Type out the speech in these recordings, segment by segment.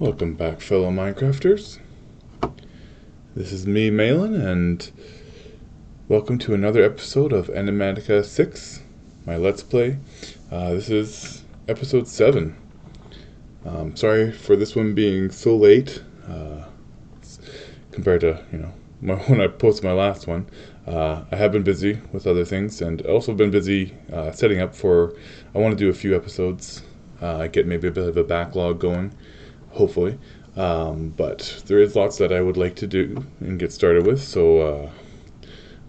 Welcome back, fellow Minecrafters. This is me, Malin, and welcome to another episode of Enigmatica 6, my Let's Play. This is episode 7. Sorry for this one being so late compared to, when I posted my last one. I have been busy with other things, and also been busy setting up for, I want to do a few episodes, get maybe a bit of a backlog going. Hopefully, but there is lots that I would like to do and get started with, so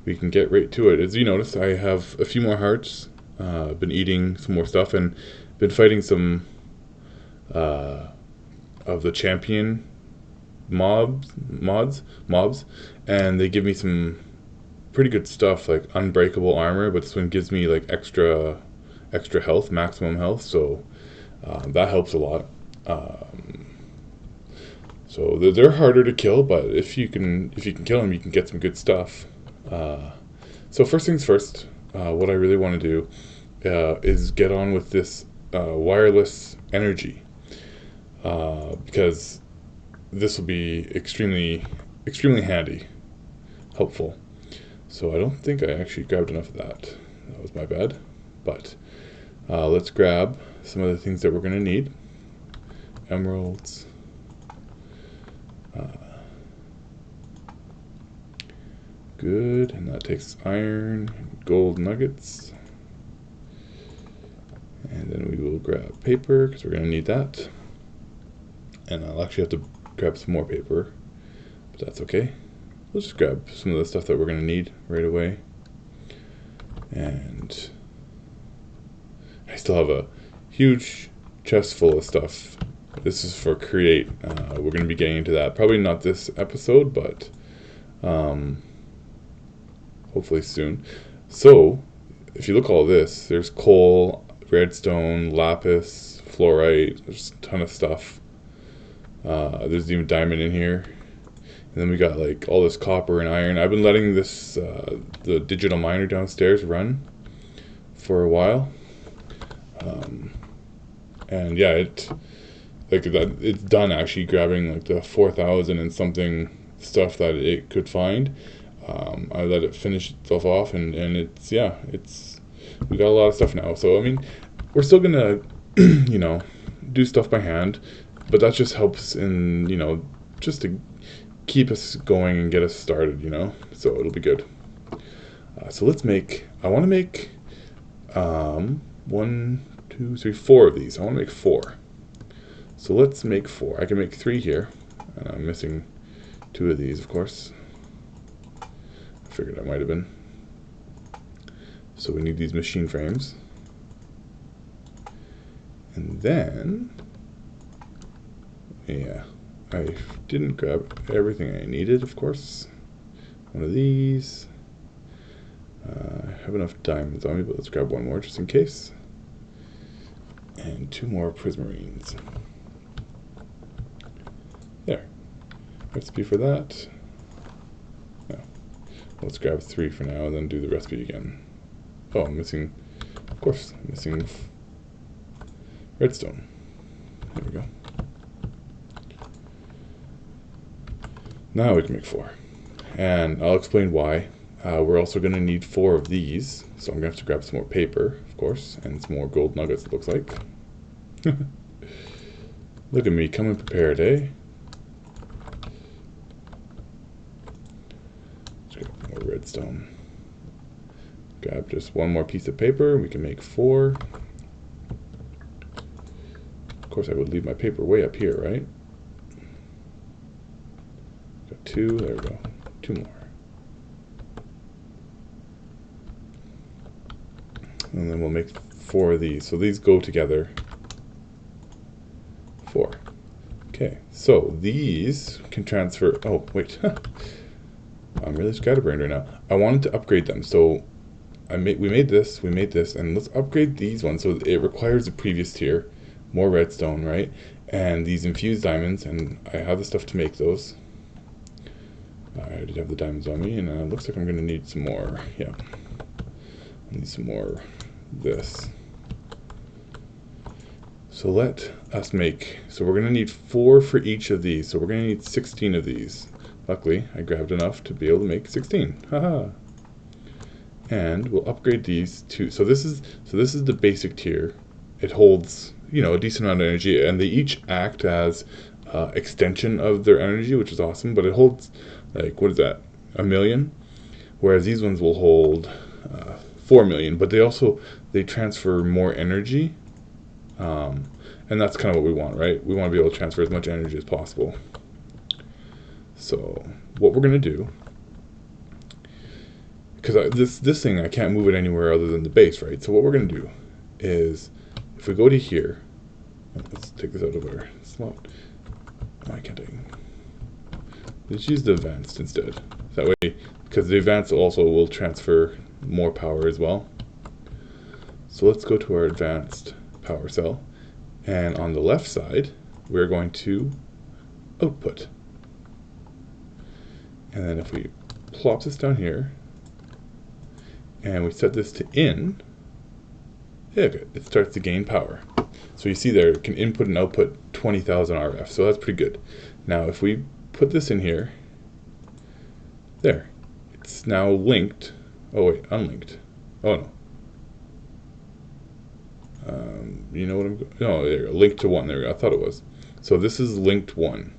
we can get right to it. As you notice, I have a few more hearts, been eating some more stuff, and been fighting some of the champion mobs, and they give me some pretty good stuff, like unbreakable armor, but this one gives me like extra health, maximum health, so that helps a lot. So they're harder to kill, but if you can kill them, you can get some good stuff. So first things first, what I really want to do is get on with this wireless energy, because this will be extremely handy, helpful. So I don't think I actually grabbed enough of that. That was my bad. But let's grab some of the things that we're going to need. Emeralds. Good, and that takes iron, gold nuggets, and then we will grab paper because we're going to need that, and I'll actually have to grab some more paper, but that's okay. We'll just grab some of the stuff that we're going to need right away, and I still have a huge chest full of stuff. This is for create. We're going to be getting into that, probably not this episode, but hopefully soon. So, if you look at all this, there's coal, redstone, lapis, fluorite, there's a ton of stuff. There's even diamond in here. And then we got like all this copper and iron. I've been letting this, the digital miner downstairs run for a while. And yeah, it's done actually grabbing like the 4,000 and something stuff that it could find. I let it finish itself off, and we got a lot of stuff now. So I mean, we're still gonna do stuff by hand, but that just helps in just to keep us going and get us started, so it'll be good. So let's make, I want to make 1, 2, 3, 4 of these. I want to make 4. So let's make 4. I can make 3 here, and I'm missing 2 of these, of course. I figured I might have been. So we need these machine frames. And then, yeah, I didn't grab everything I needed, of course. One of these. I have enough diamonds on me, but let's grab one more just in case. And 2 more prismarines. There. Recipe for that. No. Let's grab 3 for now and then do the recipe again. Oh, I'm missing, of course, I'm missing redstone. There we go. Now we can make 4. And I'll explain why. We're also going to need 4 of these. So I'm going to have to grab some more paper, of course, and some more gold nuggets, it looks like. Look at me, coming prepared, eh? Let's grab more redstone. Grab just 1 more piece of paper, we can make 4. Of course, I would leave my paper way up here, right? Got 2, there we go. 2 more. And then we'll make 4 of these. So these go together. 4. Okay, so these can transfer. Oh, wait. I'm really scatterbrained right now. I wanted to upgrade them. So we made this, and let's upgrade these ones. So it requires the previous tier. More redstone, right? And these infused diamonds, and I have the stuff to make those. I already have the diamonds on me, and it looks like I'm going to need some more. Yeah. I need some more this. So let us make, so we're going to need 4 for each of these. So we're going to need 16 of these. Luckily, I grabbed enough to be able to make 16. Haha. And we'll upgrade these to, so this is the basic tier. It holds, a decent amount of energy, and they each act as extension of their energy, which is awesome. But it holds, like, what is that? 1 million. Whereas these ones will hold 4 million, but they transfer more energy. And that's kind of what we want, right? We want to be able to transfer as much energy as possible. So what we're going to do, because this thing, I can't move it anywhere other than the base, right? So what we're going to do is, if we go to here, let's take this out of our slot. Why can't I? Let's use the advanced instead. That way, because the advanced also will transfer more power as well. So let's go to our advanced power cell, and on the left side we're going to output, and then if we plop this down here and we set this to in, it starts to gain power. So you see there, it can input and output 20,000 RF, so that's pretty good. Now if we put this in here, there, it's now linked. Oh wait, unlinked. Oh no. You know what I'm going? No, there we go. Linked to 1. There we go. I thought it was. So this is linked 1.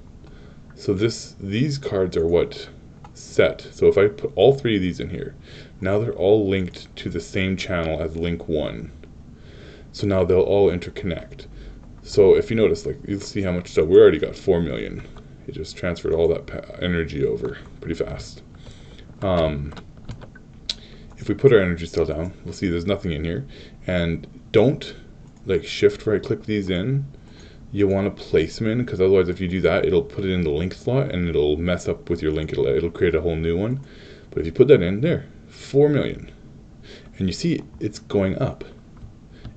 So these cards are what set. So if I put all 3 of these in here, now they're all linked to the same channel as link 1. So now they'll all interconnect. So if you notice, like, you'll see how much stuff we already got. 4 million. It just transferred all that energy over pretty fast. If we put our energy cell down, we'll see there's nothing in here. And don't like shift right click these in. You want to place them in, because otherwise if you do that, it'll put it in the link slot and it'll mess up with your link. It'll create a whole new one. But if you put that in there, 4 million, and you see it's going up.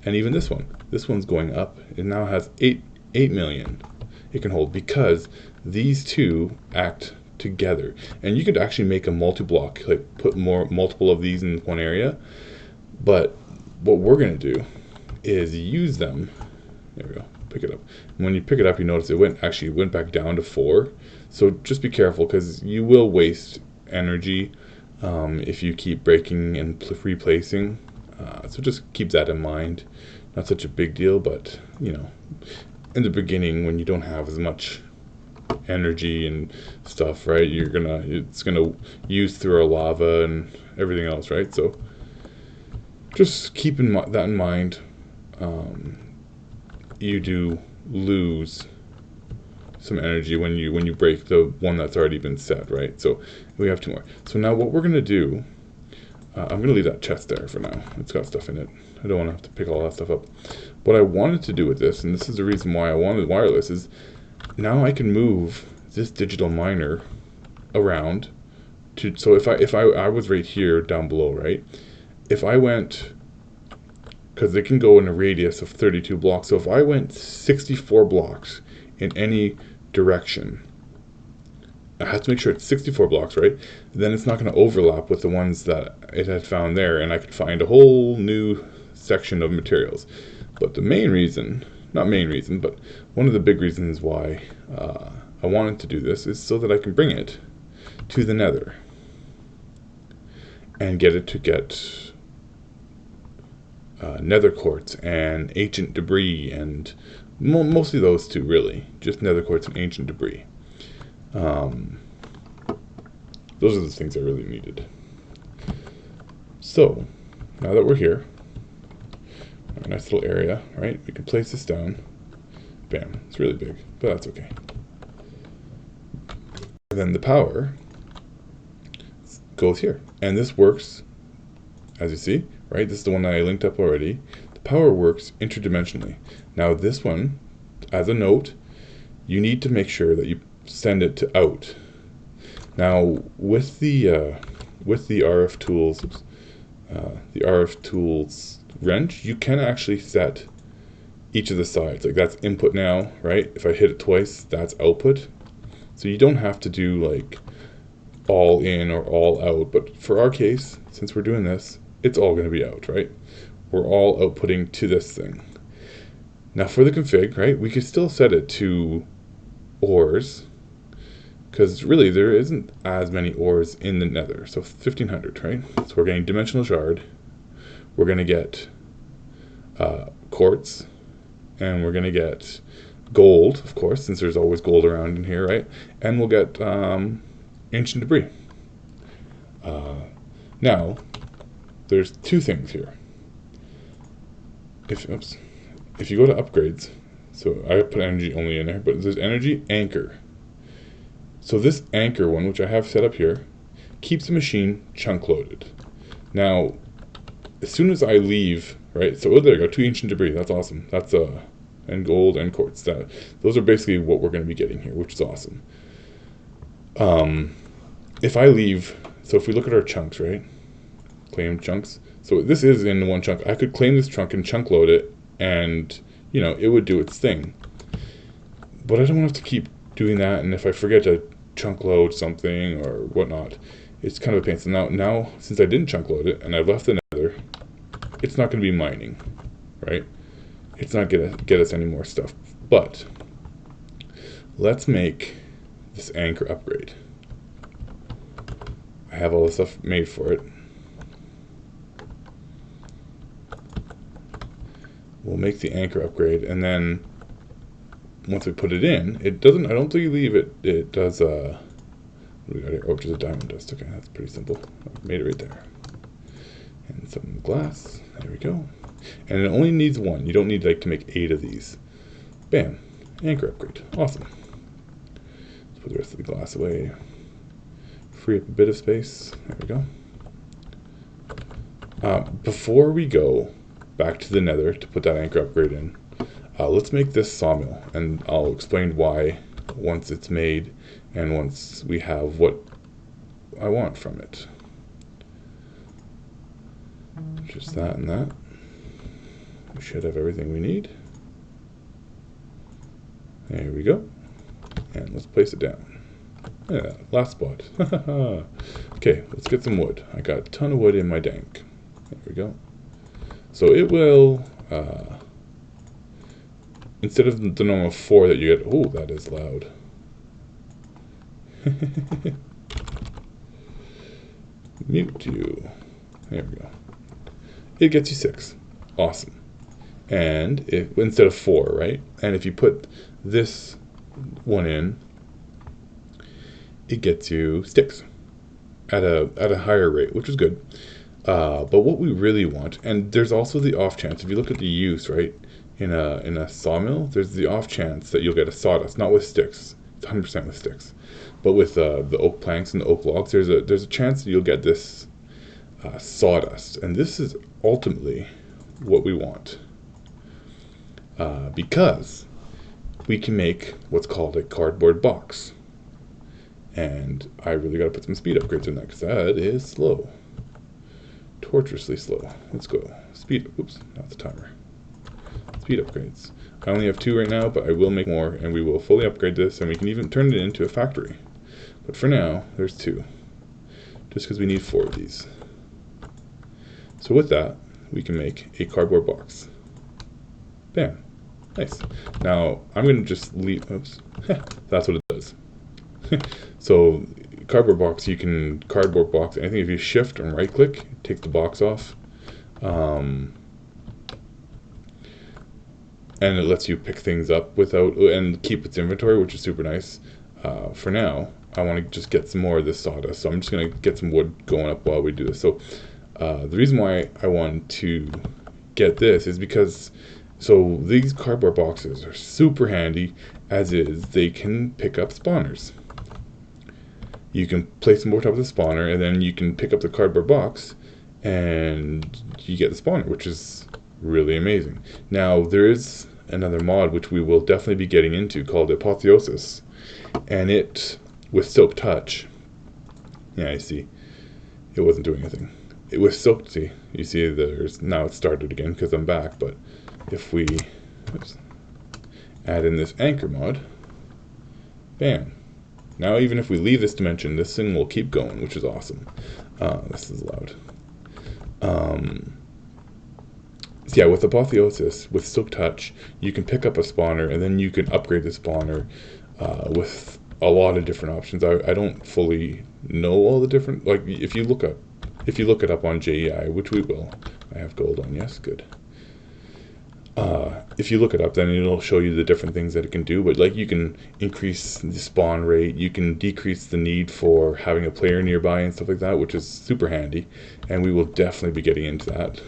And even this one's going up. It now has 8 million it can hold, because these two act together. And you could actually make a multi-block, like put multiple of these in one area. But what we're going to do is use them. There we go. Pick it up. And when you pick it up, you notice it went back down to 4. So just be careful, because you will waste energy if you keep breaking and replacing. So just keep that in mind. Not such a big deal, but in the beginning, when you don't have as much energy and stuff, right, it's gonna use through our lava and everything else, right? So just keep that in mind. You do lose some energy when you break the one that's already been set, right? So we have 2 more. So now what we're gonna do, I'm gonna leave that chest there for now. It's got stuff in it. I don't want to have to pick all that stuff up. What I wanted to do with this, and this is the reason why I wanted wireless, is now I can move this digital miner around so if I was right here down below, right? If I went, because they can go in a radius of 32 blocks, so if I went 64 blocks in any direction, I have to make sure it's 64 blocks, right? Then it's not going to overlap with the ones that it had found there, and I could find a whole new section of materials. But the main reason, not main reason, but one of the big reasons why I wanted to do this is so that I can bring it to the nether and get it to get nether quartz and ancient debris, and mostly those two, really. Just nether quartz and ancient debris. Those are the things I really needed. So, now that we're here, our nice little area, right? We can place this down. Bam. It's really big, but that's okay. And then the power goes here. And this works, as you see, right? This is the one that I linked up already. The power works interdimensionally. Now this one, as a note, you need to make sure that you send it to out. Now with the RF tools, the RF tools wrench, you can actually set each of the sides. Like that's input now, right? If I hit it twice, that's output. So you don't have to do like all in or all out. But for our case, since we're doing this, it's all going to be out, right? We're all outputting to this thing. Now for the config, right, we could still set it to ores, because really there isn't as many ores in the nether. So 1500, right? So we're getting dimensional shard, we're going to get quartz, and we're going to get gold, of course, since there's always gold around in here, right? And we'll get ancient debris. Now, there's two things here. If you go to upgrades, so I put energy only in there, but there's energy anchor. So this anchor one, which I have set up here, keeps the machine chunk loaded. Now, as soon as I leave, right, so there you go, 2 ancient debris, that's awesome. That's and gold and quartz. Those are basically what we're going to be getting here, which is awesome. If I leave, so if we look at our chunks, right, claim chunks, so this is in one chunk. I could claim this chunk and chunk load it, and you know, it would do its thing. But I don't want to have to keep doing that, and if I forget to chunk load something or whatnot, it's kind of a pain. So now since I didn't chunk load it and I left the nether, it's not going to be mining, right? It's not going to get us any more stuff. But let's make this anchor upgrade. I have all the stuff made for it. We'll make the anchor upgrade, and then once we put it in, it doesn't, I don't think you leave it, it does, what do we got here? Oh, just a diamond dust. Okay, that's pretty simple. I've made it right there. And some glass. There we go. And it only needs 1. You don't need like to make 8 of these. Bam. Anchor upgrade. Awesome. Let's put the rest of the glass away. Free up a bit of space. There we go. Before we go back to the nether to put that anchor upgrade in, let's make this sawmill, and I'll explain why once it's made and once we have what I want from it. Just that and that. We should have everything we need. There we go. And let's place it down. Yeah, last spot. Okay, let's get some wood. I got a ton of wood in my dank. There we go. So it will, instead of the normal 4 that you get, oh, that is loud. Mute you. There we go. It gets you 6. Awesome. And if, instead of 4, right? And if you put this one in, it gets you sticks at a higher rate, which is good. But what we really want, and there's also the off chance, if you look at the use, right, in a sawmill, there's the off chance that you'll get a sawdust, not with sticks. It's 100% with sticks, but with the oak planks and the oak logs, there's a chance that you'll get this sawdust, and this is ultimately what we want, because we can make what's called a cardboard box, and I really got to put some speed upgrades in that because that is slow, torturously slow. Let's go speed. Oops, not the timer. Speed upgrades. I only have 2 right now, but I will make more, and we will fully upgrade this, and we can even turn it into a factory. But for now, there's 2, just because we need 4 of these. So with that, we can make a cardboard box. Bam. Nice. Now, I'm going to just leave, oops, that's what it does. So, cardboard box, you can cardboard box anything. If you shift and right click, take the box off. And it lets you pick things up without, and keep its inventory, which is super nice. For now, I want to just get some more of this sawdust, so I'm just going to get some wood going up while we do this. So the reason why I want to get this is because, so these cardboard boxes are super handy, as is, they can pick up spawners. You can place them over top of the spawner, and then you can pick up the cardboard box, and you get the spawner, which is really amazing. Now, there is another mod which we will definitely be getting into called Apotheosis, and it, with Silk Touch, yeah, I see, it wasn't doing anything. It was Silk, see, you see there's, now it's started again because I'm back, but if we add in this anchor mod, bam. Now even if we leave this dimension, this thing will keep going, which is awesome. This is loud. So yeah, with Apotheosis, with Silk Touch, you can pick up a spawner, and then you can upgrade the spawner with a lot of different options. I don't fully know all the different, like, if you look it up on JEI, which we will. I have gold on, yes, good. If you look it up, then it'll show you the different things that it can do. But like, you can increase the spawn rate, you can decrease the need for having a player nearby and stuff like that, which is super handy. And we will definitely be getting into that.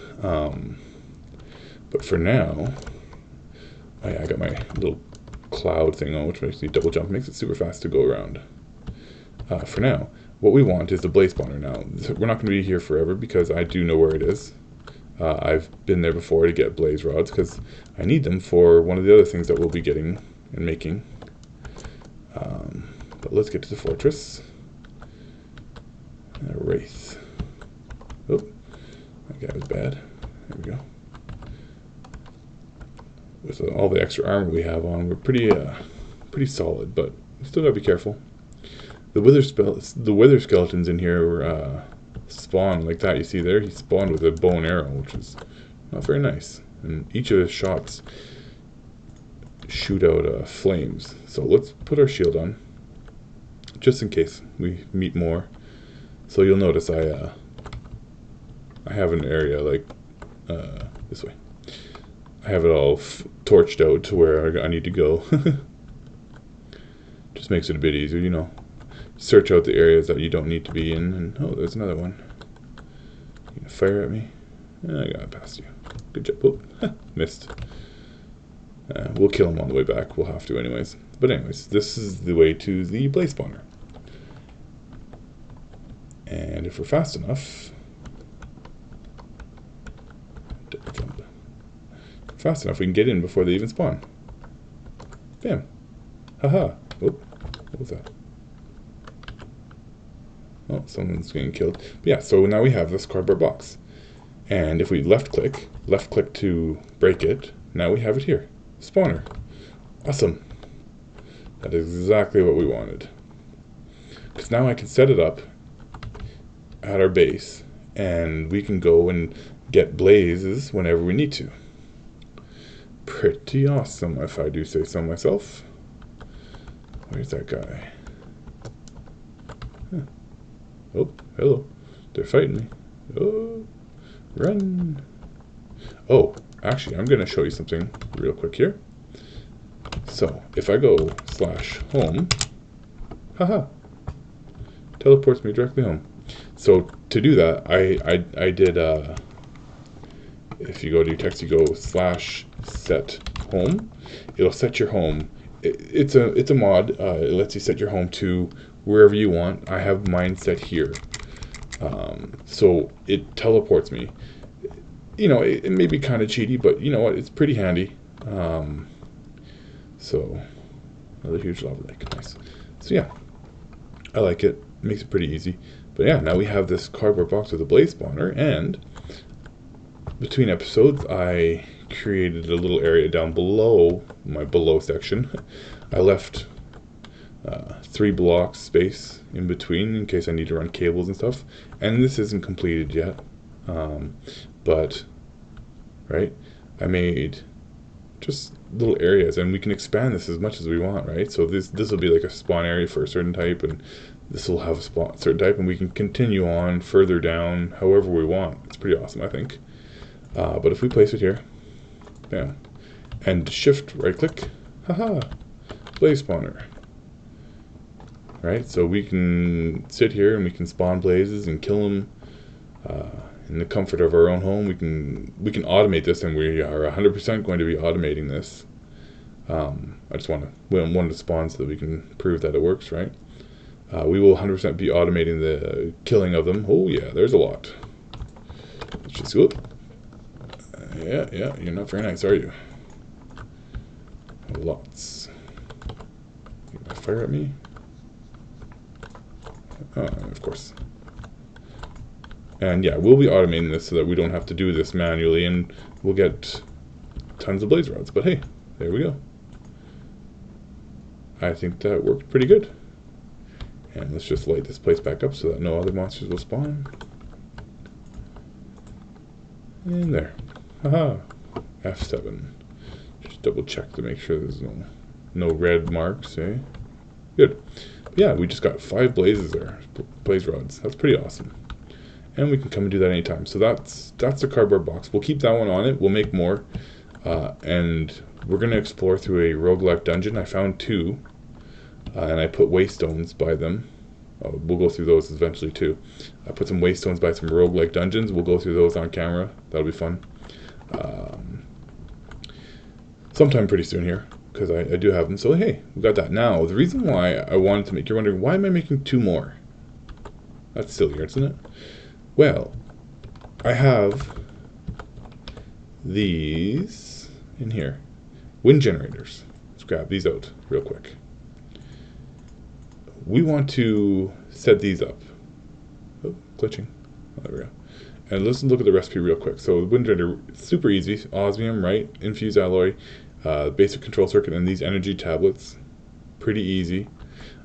But for now, oh yeah, I got my little cloud thing on, which makes me double jump, makes it super fast to go around. For now, what we want is the blaze spawner now. We're not going to be here forever because I do know where it is. I've been there before to get blaze rods because I need them for one of the other things that we'll be getting and making. But let's get to the fortress. A wraith. Oh, that guy was bad. There we go. With all the extra armor we have on, we're pretty solid, but we still gotta be careful. The wither skeletons in here spawn like that. You see there, he spawned with a bow and arrow, which is not very nice. And each of his shots shoot out flames. So let's put our shield on, just in case we meet more. So you'll notice I have an area like this way. I have it all torched out to where I need to go. Just makes it a bit easier, you know. Search out the areas that you don't need to be in. And oh, there's another one. You gonna fire at me? I got past you. Good job. Oh, missed. We'll kill him on the way back. We'll have to anyways. But anyways, this is the way to the blaze spawner. And if we're fast enough... Fast enough, we can get in before they even spawn. Bam. Haha. Oh, what was that? Oh, someone's getting killed. But yeah, so now we have this cardboard box. And if we left click to break it, now we have it here. Spawner. Awesome. That is exactly what we wanted. Because now I can set it up at our base, and we can go and get blazes whenever we need to. Pretty awesome, if I do say so myself. Where's that guy? Huh. Oh, hello. They're fighting me. Oh, run. Oh, actually, I'm going to show you something real quick here. So, if I go /home, haha, teleports me directly home. So, to do that, I did, if you go to your text, you go /set home. It'll set your home. It's a mod. It lets you set your home to wherever you want. I have mine set here. So it teleports me. You know, it may be kind of cheaty, but you know what? It's pretty handy. So another huge lava lake. Nice. So yeah, I like it. Makes it pretty easy. But yeah, now we have this cardboard box with a blaze spawner, and between episodes, I created a little area down below my below section. I left 3 blocks space in between in case I need to run cables and stuff. And this isn't completed yet, but right, I made just little areas, and we can expand this as much as we want, right? So this will be like a spawn area for a certain type, and this will have a certain type, and we can continue on further down however we want. It's pretty awesome, I think. But if we place it here, bam, and shift right click, haha, blaze spawner. Right, so we can sit here and we can spawn blazes and kill them in the comfort of our own home. We can automate this, and we are 100% going to be automating this. I just want to spawn so that we can prove that it works, right? We will 100% be automating the killing of them. Oh yeah, there's a lot. Let's just go. Yeah, you're not very nice, are you? Lots. You gonna fire at me? Of course. And yeah, we'll be automating this so that we don't have to do this manually, and we'll get tons of blaze rods. But hey, there we go. I think that worked pretty good. And let's just light this place back up so that no other monsters will spawn. And there. Haha. F7. Just double check to make sure there's no red marks, eh? Good. Yeah, we just got 5 blazes there. Blaze rods. That's pretty awesome. And we can come and do that anytime. So that's the cardboard box. We'll keep that one on it. We'll make more. And we're going to explore through a roguelike dungeon. I found 2. And I put waystones by them. We'll go through those eventually too. I put some waystones by some roguelike dungeons. We'll go through those on camera. That'll be fun. Sometime pretty soon here, because I do have them. So hey, we got that. Now, the reason why I wanted to make, you're wondering, why am I making 2 more? That's sillier, isn't it? Well, I have these in here. Wind generators. Let's grab these out real quick. We want to set these up. Oh, glitching. Oh, there we go. And let's look at the recipe real quick. So the wind generator, super easy. Osmium, right? Infused alloy, basic control circuit, and these energy tablets. Pretty easy.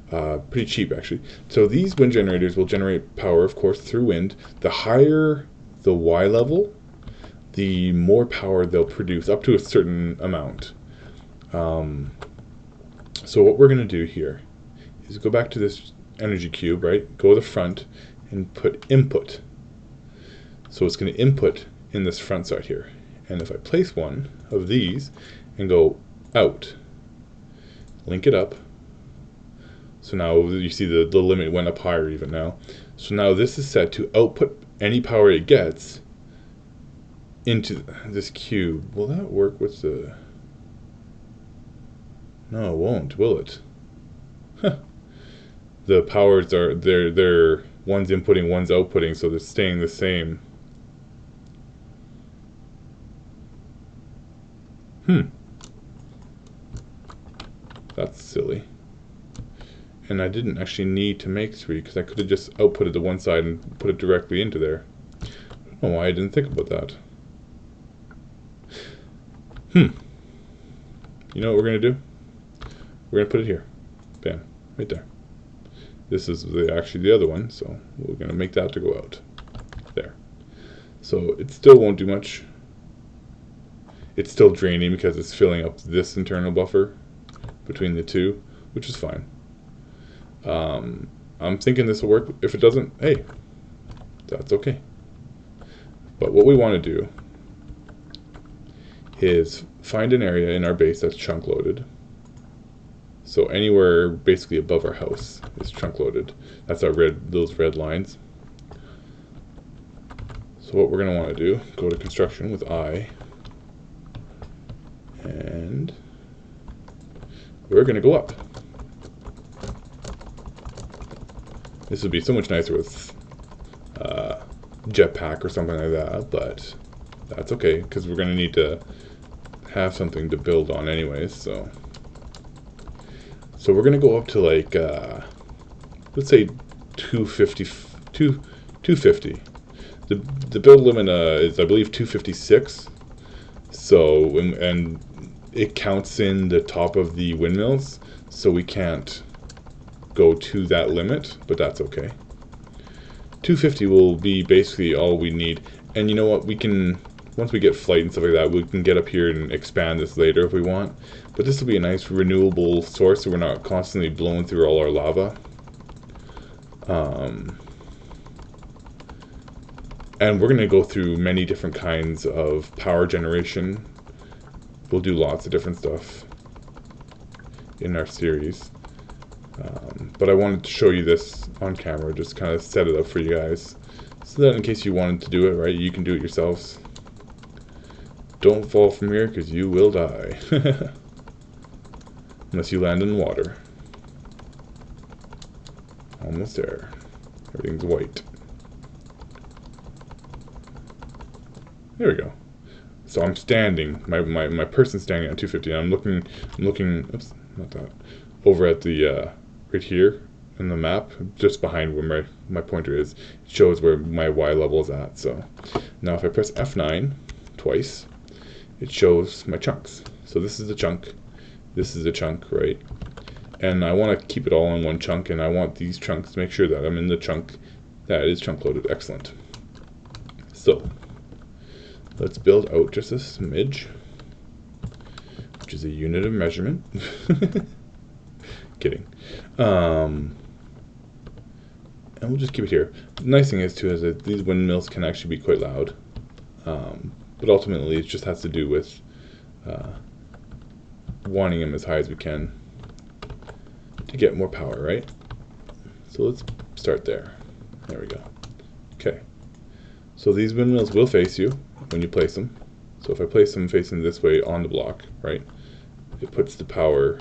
Pretty cheap, actually. So these wind generators will generate power, of course, through wind. The higher the Y level, the more power they'll produce, up to a certain amount. So what we're going to do here is go back to this energy cube, right? Go to the front and put input. So it's going to input in this front side here. And if I place one of these and go out, link it up. So now you see the limit went up higher even now. So now this is set to output any power it gets into this cube. Will that work with the... No, it won't, will it? Huh. The powers are, they're one's inputting, one's outputting, so they're staying the same. That's silly. And I didn't actually need to make 3, because I could have just outputted to one side and put it directly into there. I don't know why I didn't think about that. You know what we're going to do? We're going to put it here. Bam. Right there. This is actually the other one, so we're going to make that to go out. There. So it still won't do much. It's still draining because it's filling up this internal buffer between the two, which is fine. I'm thinking this will work. If it doesn't, hey, that's okay. But what we want to do is find an area in our base that's chunk loaded. So anywhere basically above our house is chunk loaded. That's those red lines. So what we're going to want to do, go to construction with I, and we're going to go up. This would be so much nicer with jetpack or something like that, but that's okay, because we're going to need to have something to build on anyways, so we're going to go up to like, let's say 250. The build limit is, I believe, 256, so, and it counts in the top of the windmills, so we can't go to that limit, but that's okay. 250 will be basically all we need. And you know what, we can, once we get flight and stuff like that, we can get up here and expand this later if we want. But this will be a nice renewable source, so we're not constantly blowing through all our lava. And we're going to go through many different kinds of power generation. We'll do lots of different stuff in our series. But I wanted to show you this on camera, just kind of set it up for you guys, so that in case you wanted to do it, right, you can do it yourselves. Don't fall from here, because you will die. Unless you land in water. Almost there. Everything's white. There we go. So I'm standing, my person's standing at 250, and I'm looking, oops, not that, over at the, right here in the map, just behind where my pointer is. It shows where my Y level is at. So now if I press F9 twice, it shows my chunks. So this is the chunk, this is the chunk, right? And I want to keep it all in one chunk, and I want these chunks to make sure that I'm in the chunk that is chunk loaded. Excellent. So Let's build out just a smidge, which is a unit of measurement. Kidding. And we'll just keep it here. The nice thing is, too, is that these windmills can actually be quite loud. But ultimately, it just has to do with wanting them as high as we can to get more power, right? So let's start there. There we go. Okay. So these windmills will face you when you place them. So if I place them facing this way on the block, right, it puts the power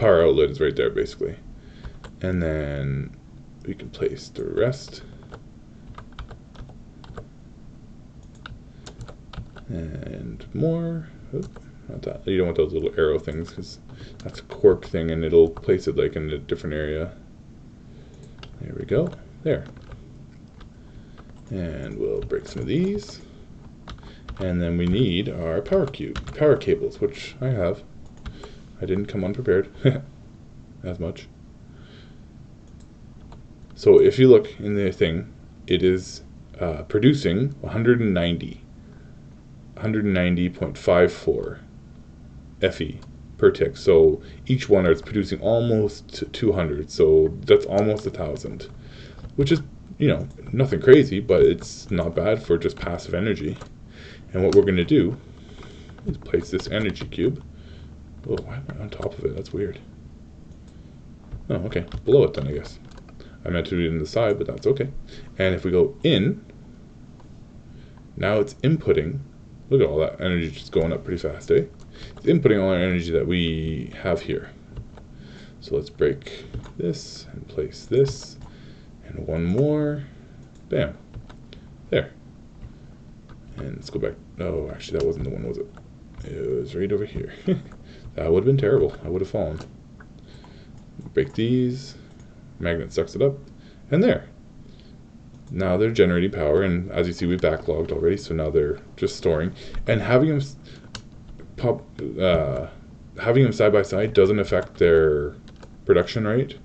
outlet is right there, basically. And then we can place the rest. And more. Oh, not that. You don't want those little arrow things because that's a cork thing and it'll place it like in a different area. There we go. There. And we'll break some of these. And then we need our power cables, which I have. I didn't come unprepared as much. So if you look in the thing, it is producing 190.54 FE per tick. So each one is producing almost 200. So that's almost 1,000, which is, you know, nothing crazy, but it's not bad for just passive energy. And what we're going to do is place this energy cube. Oh, why am I on top of it? That's weird. Oh, okay. Below it then, I guess. I meant to do it in the side, but that's okay. And if we go in, now it's inputting. Look at all that energy just going up pretty fast, eh? It's inputting all our energy that we have here. So let's break this and place this. And one more. Bam. There. And let's go back. Oh, actually, that wasn't the one, was it? It was right over here. That would have been terrible. I would have fallen. Break these. Magnet sucks it up. And there. Now they're generating power, and as you see, we backlogged already, so now they're just storing. And having them side by side doesn't affect their production rate.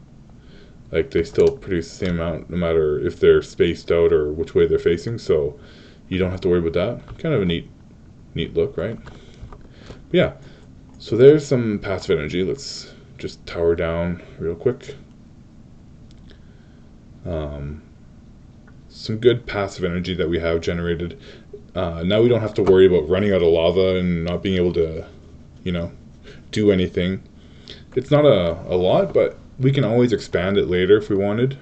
Like, they still produce the same amount no matter if they're spaced out or which way they're facing, so you don't have to worry about that. Kind of a neat look, right? But yeah, so there's some passive energy. Let's just tower down real quick. Some good passive energy that we have generated. Now we don't have to worry about running out of lava and not being able to, you know, do anything. It's not a lot, but we can always expand it later if we wanted.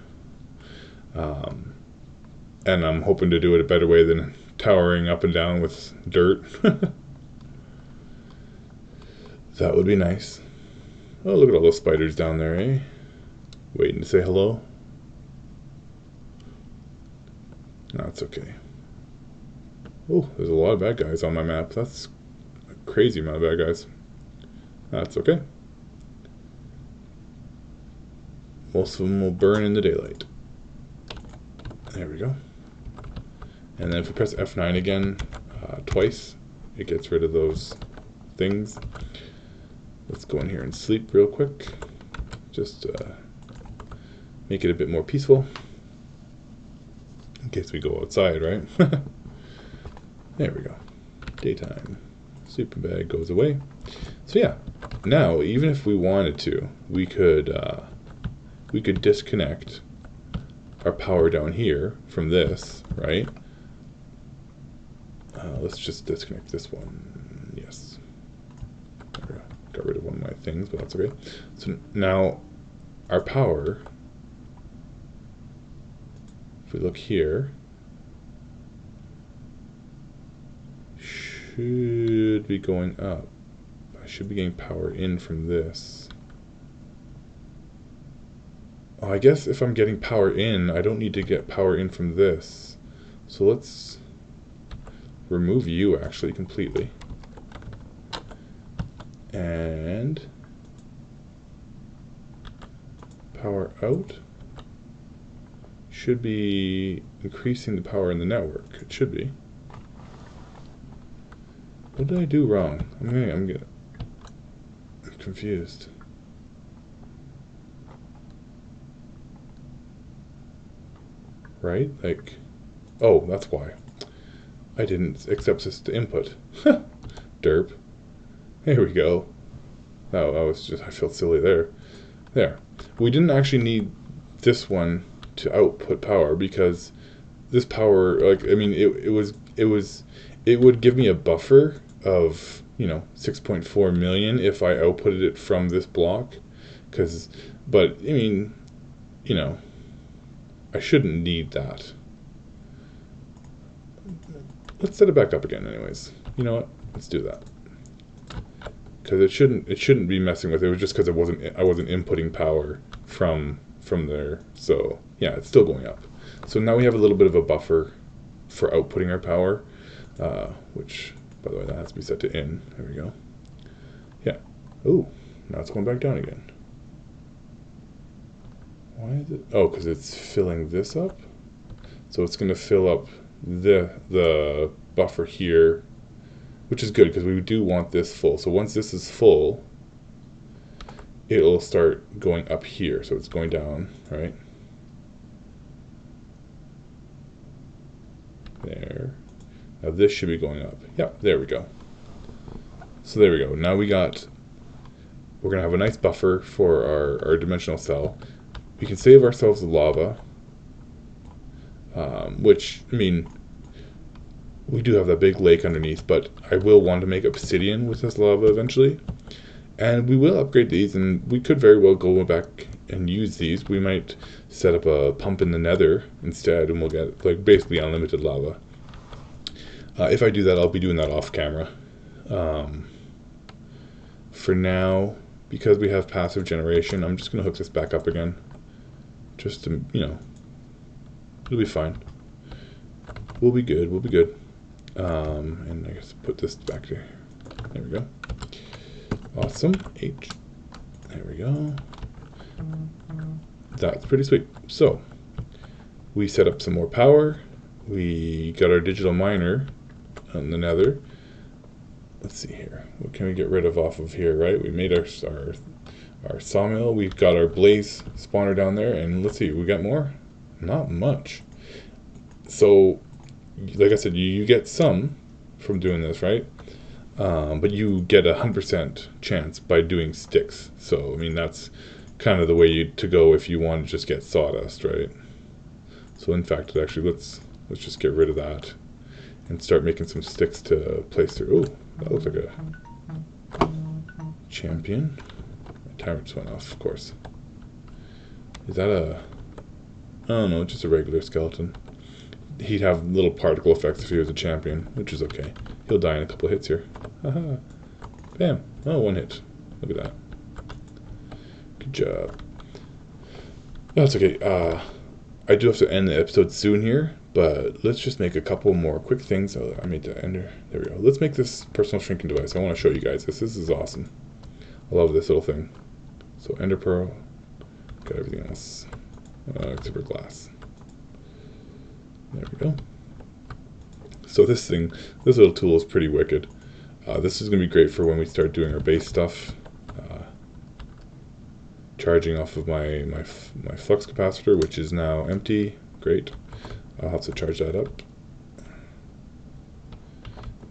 And I'm hoping to do it a better way than towering up and down with dirt. That would be nice. Oh, look at all those spiders down there, eh? Waiting to say hello. No, it's okay. Oh, there's a lot of bad guys on my map. That's a crazy amount of bad guys. That's okay. Most of them will burn in the daylight. There we go. And then if we press F9 again, twice, it gets rid of those things. Let's go in here and sleep real quick. Just make it a bit more peaceful. In case we go outside, right? There we go. Daytime. Sleeping bag goes away. So yeah, now even if we wanted to, we could disconnect our power down here from this, right? Let's just disconnect this one. Yes. Got rid of one of my things, but that's okay. So now our power, if we look here, should be going up. I should be getting power in from this. Oh, I guess if I'm getting power in, I don't need to get power in from this. So let's remove you actually completely. And power out should be increasing the power in the network. It should be. What did I do wrong? I'm confused. Right? Like, oh, that's why. I didn't accept this to input. Derp. There we go. Oh, I felt silly there. There. We didn't actually need this one to output power because this power, like, I mean, it would give me a buffer of, 6.4 million if I outputted it from this block. But, I mean, I shouldn't need that. Let's set it back up again anyways. You know what? Let's do that. Because it shouldn't be messing with it. It was just because I wasn't inputting power from there. So yeah, it's still going up. So now we have a little bit of a buffer for outputting our power, which, by the way, that has to be set to in. There we go. Yeah. Oh, now it's going back down again. Why is it? Oh, because it's filling this up. So it's going to fill up the buffer here, which is good because we do want this full. So once this is full, it'll start going up here. So it's going down, right? There. Now this should be going up. Yeah, there we go. So there we go. Now we're gonna have a nice buffer for our dimensional cell. We can save ourselves the lava, which, I mean, we do have that big lake underneath, but I will want to make obsidian with this lava eventually. And we will upgrade these, and we could very well go back and use these. We might set up a pump in the nether instead, and we'll get, like, basically unlimited lava. If I do that, I'll be doing that off camera. For now, because we have passive generation, I'm just going to hook this back up again. Just to, it'll be fine. We'll be good, we'll be good. And I guess put this back there. There we go. Awesome. H. There we go. That's pretty sweet. So, we set up some more power. We got our digital miner on the nether. Let's see here. What can we get rid of off of here, right? We made our sawmill. We've got our blaze spawner down there. And let's see, we got more? Not much. So, like I said, you get some from doing this, right? But you get 100% chance by doing sticks. So, I mean, that's kind of the way to go if you want to just get sawdust, right? So, in fact, actually, let's just get rid of that and start making some sticks to place through. Oh, that looks like a champion. My timer just went off, of course. Is that a... Oh, no, just a regular skeleton. He'd have little particle effects if he was a champion, which is okay. He'll die in a couple of hits here. Haha. Bam. Oh, one hit. Look at that. Good job. That's okay. I do have to end the episode soon here, but let's just make a couple more quick things. Oh, I made the ender. There we go. Let's make this personal shrinking device. I want to show you guys this. This is awesome. I love this little thing. So ender pearl. Got everything else. Except for glass. There we go. So this little tool is pretty wicked. This is going to be great for when we start doing our base stuff. Charging off of my flux capacitor, which is now empty. Great. I'll have to charge that up,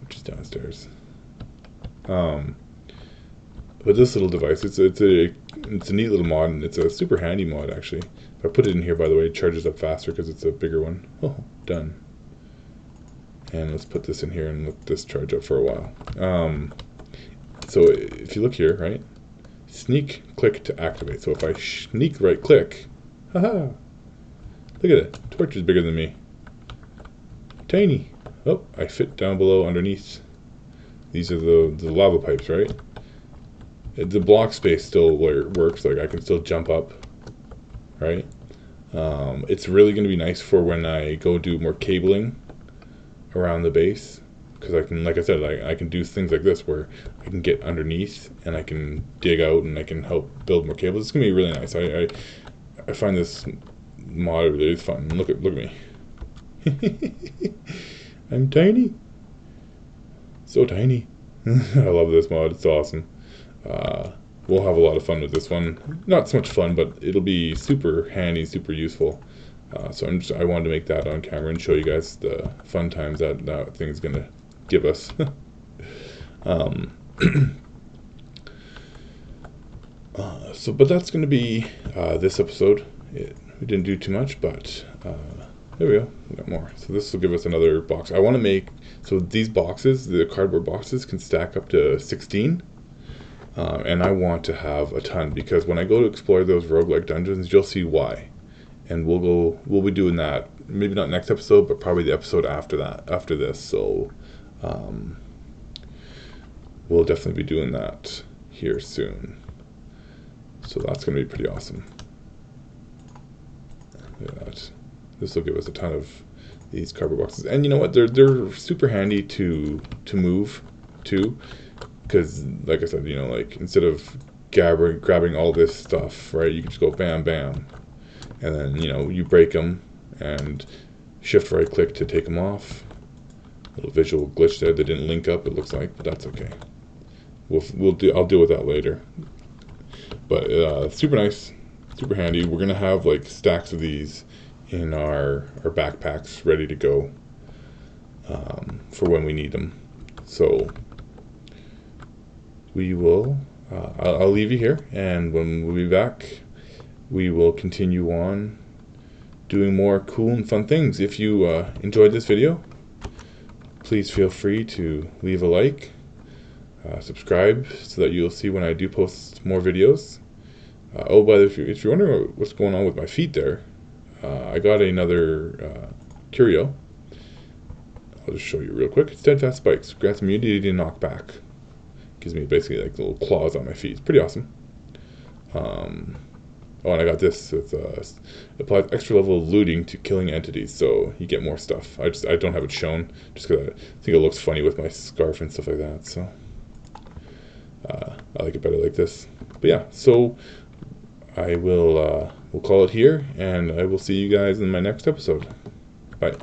which is downstairs. But this little device, it's a neat little mod, and it's a super handy mod actually. If I put it in here, by the way, it charges up faster because it's a bigger one. Oh, done. And let's put this in here and let this charge up for a while. So if you look here, right? Sneak click to activate. So if I sneak right click, haha, look at it. Torch is bigger than me. Tiny. Oh, I fit down below underneath. These are the lava pipes, right? The block space still works. Like I can still jump up, right? It's really going to be nice for when I go do more cabling around the base, because I can, like I said, I can do things like this where I can get underneath and I can dig out and I can help build more cables. It's gonna be really nice. I find this mod really fun. Look at me. I'm tiny, so tiny. I love this mod. It's awesome. We'll have a lot of fun with this one. Not so much fun, but it'll be super handy, super useful. So I wanted to make that on camera and show you guys the fun times that thing's gonna give us. um, but that's gonna be this episode. We didn't do too much, but there we go. We got more. So this will give us another box. I want to make, so these boxes, the cardboard boxes, can stack up to 16. And I want to have a ton, because when I go to explore those roguelike dungeons, you'll see why. And we'll be doing that, maybe not next episode, but probably the episode after that, after this. So we'll definitely be doing that here soon. So that's going to be pretty awesome. Look at that. This will give us a ton of these cardboard boxes. And you know what? They're super handy to move too. Because, like I said, you know, like, instead of grabbing all this stuff, right, you can just go bam, bam. And then, you know, you break them and shift right click to take them off. Little visual glitch there. They didn't link up, it looks like, but that's okay. I'll deal with that later. But super nice, super handy. We're gonna have like stacks of these in our backpacks ready to go for when we need them. So we will. I'll leave you here, and when we'll be back, we will continue on doing more cool and fun things. If you enjoyed this video, please feel free to leave a like, subscribe so that you'll see when I do post more videos. Oh, but if you're wondering what's going on with my feet there, I got another curio. I'll just show you real quick. Steadfast spikes, grants immunity to knock back. Gives me basically like little claws on my feet. It's pretty awesome. Oh, and I got this. It applies extra level of looting to killing entities, so you get more stuff. I don't have it shown, just because I think it looks funny with my scarf and stuff like that. So I like it better like this. But yeah, so I will we'll call it here, and I will see you guys in my next episode. Bye.